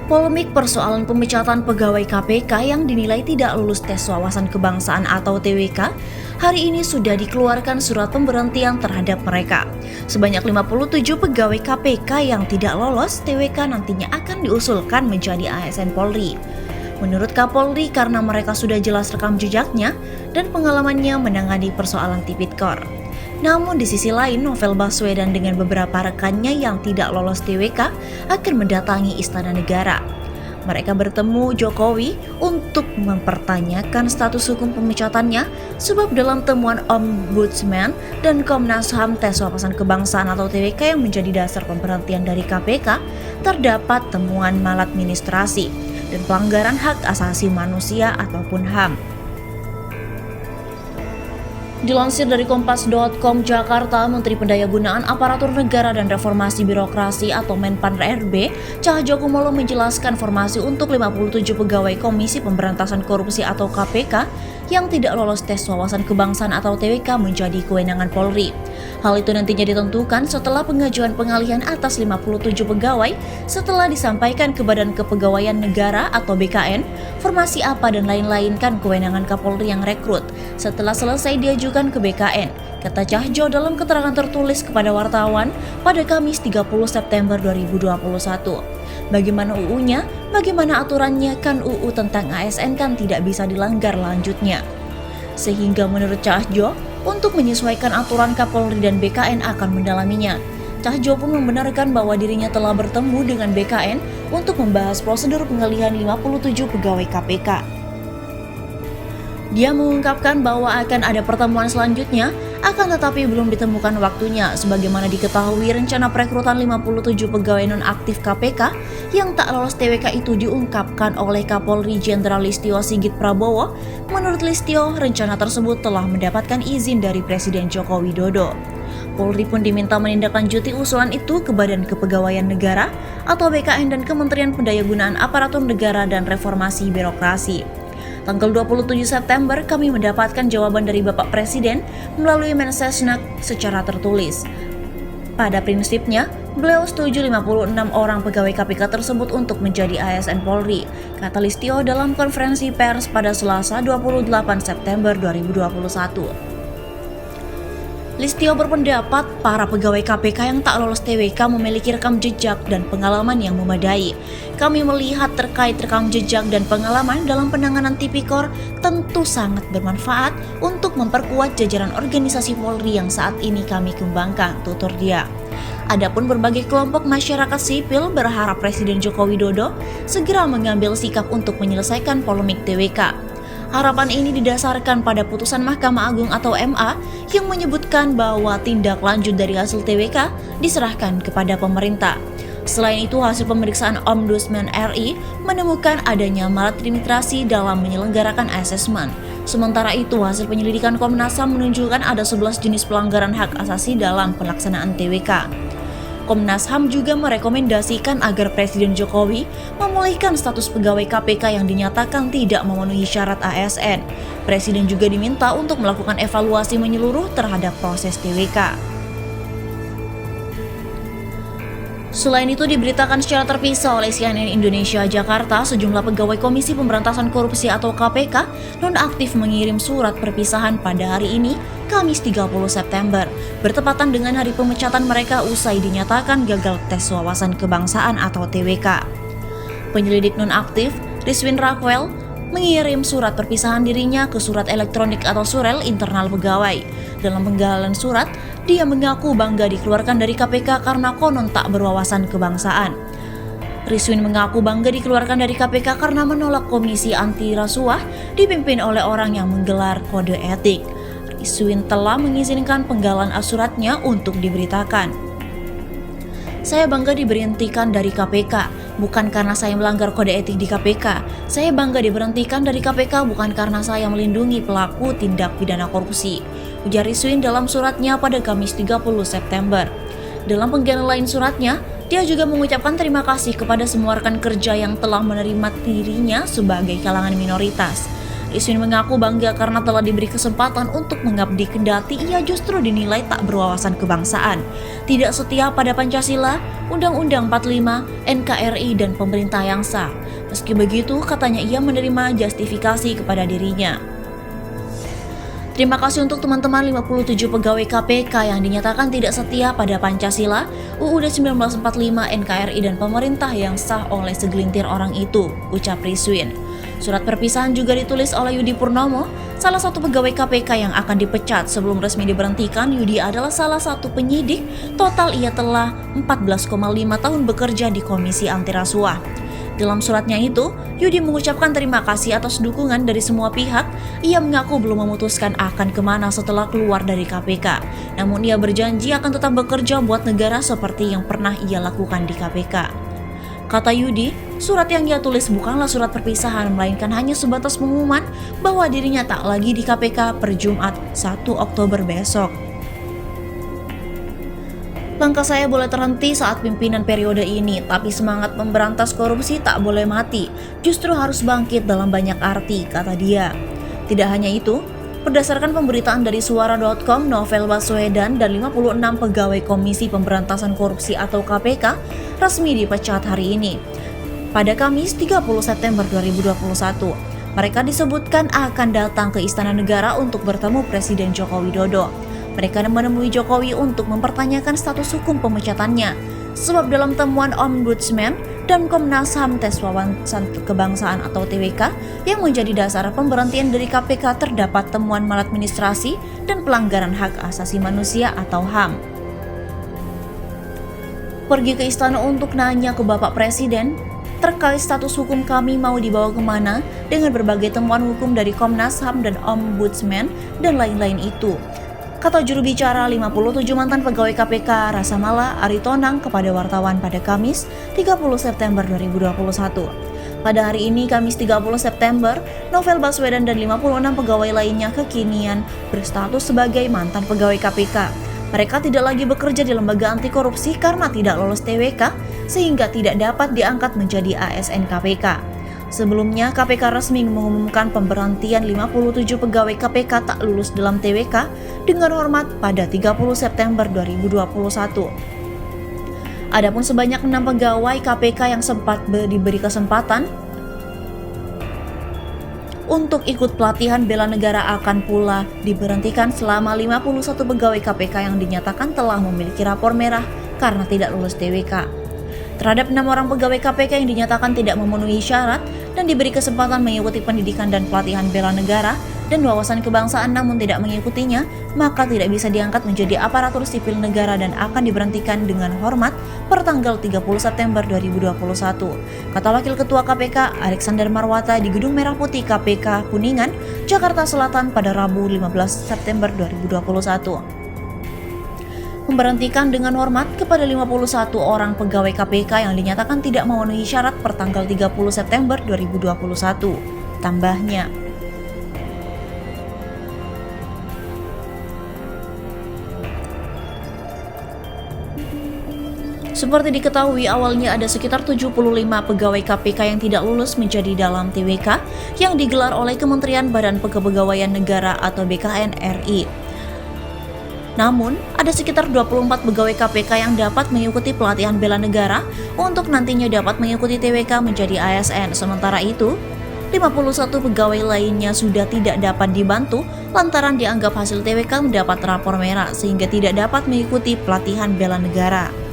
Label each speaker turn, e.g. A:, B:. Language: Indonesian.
A: Polemik persoalan pemecatan pegawai KPK yang dinilai tidak lulus tes wawasan kebangsaan atau TWK, hari ini sudah dikeluarkan surat pemberhentian terhadap mereka. Sebanyak 57 pegawai KPK yang tidak lolos TWK nantinya akan diusulkan menjadi ASN Polri. Menurut Kapolri, karena mereka sudah jelas rekam jejaknya dan pengalamannya menangani persoalan Tipikor. Namun di sisi lain, Novel Baswedan dengan beberapa rekannya yang tidak lolos TWK akan mendatangi Istana Negara. Mereka bertemu Jokowi untuk mempertanyakan status hukum pemecatannya, sebab dalam temuan Ombudsman dan Komnas HAM tes wawasan kebangsaan atau TWK yang menjadi dasar pemberhentian dari KPK, terdapat temuan maladministrasi dan pelanggaran hak asasi manusia ataupun HAM. Dilansir dari Kompas.com Jakarta, Menteri Pendayagunaan Aparatur Negara dan Reformasi Birokrasi atau Menpan-RB, Cahyokumolo menjelaskan formasi untuk 57 pegawai Komisi Pemberantasan Korupsi atau KPK yang tidak lolos tes wawasan kebangsaan atau TWK menjadi kewenangan Polri. Hal itu nantinya ditentukan setelah pengajuan pengalihan atas 57 pegawai setelah disampaikan ke Badan Kepegawaian Negara atau BKN, formasi apa dan lain-lain kan kewenangan Kapolri yang rekrut. Setelah selesai diajukan ke BKN, kata Cahyo dalam keterangan tertulis kepada wartawan pada Kamis 30 September 2021. Bagaimana UU-nya? Bagaimana aturannya? Kan UU tentang ASN kan tidak bisa dilanggar lanjutnya. Sehingga menurut Cahyo, untuk menyesuaikan aturan Kapolri dan BKN akan mendalaminya. Cahyo pun membenarkan bahwa dirinya telah bertemu dengan BKN untuk membahas prosedur pengalihan 57 pegawai KPK. Dia mengungkapkan bahwa akan ada pertemuan selanjutnya, akan tetapi belum ditemukan waktunya. Sebagaimana diketahui, rencana perekrutan 57 pegawai nonaktif KPK yang tak lolos TWK itu diungkapkan oleh Kapolri Jenderal Listio Sigit Prabowo. Menurut Listio, rencana tersebut telah mendapatkan izin dari Presiden Joko Widodo. Polri pun diminta menindaklanjuti usulan itu ke Badan Kepegawaian Negara atau BKN dan Kementerian Pendayagunaan Aparatur Negara dan Reformasi Birokrasi. Tanggal 27 September kami mendapatkan jawaban dari Bapak Presiden melalui Mensesnek secara tertulis. Pada prinsipnya, beliau setuju 56 orang pegawai KPK tersebut untuk menjadi ASN Polri, kata Listio dalam konferensi pers pada Selasa 28 September 2021. Listio berpendapat para pegawai KPK yang tak lolos TWK memiliki rekam jejak dan pengalaman yang memadai. Kami melihat terkait rekam jejak dan pengalaman dalam penanganan Tipikor tentu sangat bermanfaat untuk memperkuat jajaran organisasi Polri yang saat ini kami kembangkan, tutur dia. Adapun berbagai kelompok masyarakat sipil berharap Presiden Joko Widodo segera mengambil sikap untuk menyelesaikan polemik TWK. Harapan ini didasarkan pada putusan Mahkamah Agung atau MA yang menyebutkan bahwa tindak lanjut dari hasil TWK diserahkan kepada pemerintah. Selain itu, hasil pemeriksaan Ombudsman RI menemukan adanya maladministrasi dalam menyelenggarakan asesmen. Sementara itu, hasil penyelidikan Komnas HAM menunjukkan ada 11 jenis pelanggaran hak asasi dalam pelaksanaan TWK. Komnas HAM juga merekomendasikan agar Presiden Jokowi memulihkan status pegawai KPK yang dinyatakan tidak memenuhi syarat ASN. Presiden juga diminta untuk melakukan evaluasi menyeluruh terhadap proses TWK. Selain itu, diberitakan secara terpisah oleh CNN Indonesia Jakarta, sejumlah pegawai Komisi Pemberantasan Korupsi atau KPK nonaktif mengirim surat perpisahan pada hari ini, Kamis 30 September, bertepatan dengan hari pemecatan mereka usai dinyatakan gagal tes wawasan kebangsaan atau TWK. Penyelidik nonaktif, Rizwin Raquel, mengirim surat perpisahan dirinya ke surat elektronik atau surel internal pegawai. Dalam penggalan surat, dia mengaku bangga dikeluarkan dari KPK karena konon tak berwawasan kebangsaan. Rizwin mengaku bangga dikeluarkan dari KPK karena menolak komisi anti rasuah dipimpin oleh orang yang menggelar kode etik. Rizwin telah mengizinkan penggalan suratnya untuk diberitakan. Saya bangga diberhentikan dari KPK, bukan karena saya melanggar kode etik di KPK. Saya bangga diberhentikan dari KPK bukan karena saya melindungi pelaku tindak pidana korupsi, ujar Rizwin dalam suratnya pada Kamis 30 September. Dalam penggalan lain suratnya, dia juga mengucapkan terima kasih kepada semua rekan kerja yang telah menerima dirinya sebagai kalangan minoritas. Iswin mengaku bangga karena telah diberi kesempatan untuk mengabdi kendati ia justru dinilai tak berwawasan kebangsaan, tidak setia pada Pancasila, Undang-Undang 45, NKRI, dan pemerintah yang sah. Meski begitu, katanya ia menerima justifikasi kepada dirinya. Terima kasih untuk teman-teman 57 pegawai KPK yang dinyatakan tidak setia pada Pancasila, UUD 1945, NKRI, dan pemerintah yang sah oleh segelintir orang itu, ucap Iswin. Surat perpisahan juga ditulis oleh Yudi Purnomo, salah satu pegawai KPK yang akan dipecat. Sebelum resmi diberhentikan, Yudi adalah salah satu penyidik. Total ia telah 14,5 tahun bekerja di Komisi Anti Rasuah. Dalam suratnya itu, Yudi mengucapkan terima kasih atas dukungan dari semua pihak. Ia mengaku belum memutuskan akan kemana setelah keluar dari KPK. Namun ia berjanji akan tetap bekerja buat negara seperti yang pernah ia lakukan di KPK. Kata Yudi, surat yang ia tulis bukanlah surat perpisahan, melainkan hanya sebatas pengumuman bahwa dirinya tak lagi di KPK per Jumat 1 Oktober besok. Langkah saya boleh terhenti saat pimpinan periode ini, tapi semangat memberantas korupsi tak boleh mati, justru harus bangkit dalam banyak arti, kata dia. Tidak hanya itu, berdasarkan pemberitaan dari suara.com, Novel Baswedan dan 56 pegawai Komisi Pemberantasan Korupsi atau KPK resmi dipecat hari ini. Pada Kamis 30 September 2021, mereka disebutkan akan datang ke Istana Negara untuk bertemu Presiden Joko Widodo. Mereka menemui Jokowi untuk mempertanyakan status hukum pemecatannya, sebab dalam temuan Ombudsman dan Komnas HAM tes wawasan kebangsaan atau TWK yang menjadi dasar pemberhentian dari KPK terdapat temuan maladministrasi dan pelanggaran hak asasi manusia atau HAM. Pergi ke istana untuk nanya ke Bapak Presiden terkait status hukum kami mau dibawa kemana dengan berbagai temuan hukum dari Komnas HAM dan Ombudsman dan lain-lain itu, kata juru bicara 57 mantan pegawai KPK Rasamala Aritonang kepada wartawan pada Kamis 30 September 2021. Pada hari ini, Kamis 30 September, Novel Baswedan dan 56 pegawai lainnya kekinian berstatus sebagai mantan pegawai KPK. Mereka tidak lagi bekerja di lembaga anti korupsi karena tidak lolos TWK, sehingga tidak dapat diangkat menjadi ASN KPK. Sebelumnya, KPK resmi mengumumkan pemberhentian 57 pegawai KPK tak lulus dalam TWK dengan hormat pada 30 September 2021. Adapun sebanyak 6 pegawai KPK yang sempat diberi kesempatan untuk ikut pelatihan bela negara akan pula diberhentikan selama 51 pegawai KPK yang dinyatakan telah memiliki rapor merah karena tidak lulus TWK. Terhadap 6 orang pegawai KPK yang dinyatakan tidak memenuhi syarat dan diberi kesempatan mengikuti pendidikan dan pelatihan bela negara dan wawasan kebangsaan namun tidak mengikutinya, maka tidak bisa diangkat menjadi aparatur sipil negara dan akan diberhentikan dengan hormat per tanggal 30 September 2021, kata Wakil Ketua KPK Alexander Marwata di Gedung Merah Putih KPK Kuningan, Jakarta Selatan pada Rabu 15 September 2021. Memberhentikan dengan hormat kepada 51 orang pegawai KPK yang dinyatakan tidak memenuhi syarat per tanggal 30 September 2021. Tambahnya, seperti diketahui awalnya ada sekitar 75 pegawai KPK yang tidak lulus menjadi dalam TWK yang digelar oleh Kementerian Badan Kepegawaian Negara atau BKN RI. Namun, ada sekitar 24 pegawai KPK yang dapat mengikuti pelatihan bela negara untuk nantinya dapat mengikuti TWK menjadi ASN. Sementara itu, 51 pegawai lainnya sudah tidak dapat dibantu lantaran dianggap hasil TWK mendapat rapor merah sehingga tidak dapat mengikuti pelatihan bela negara.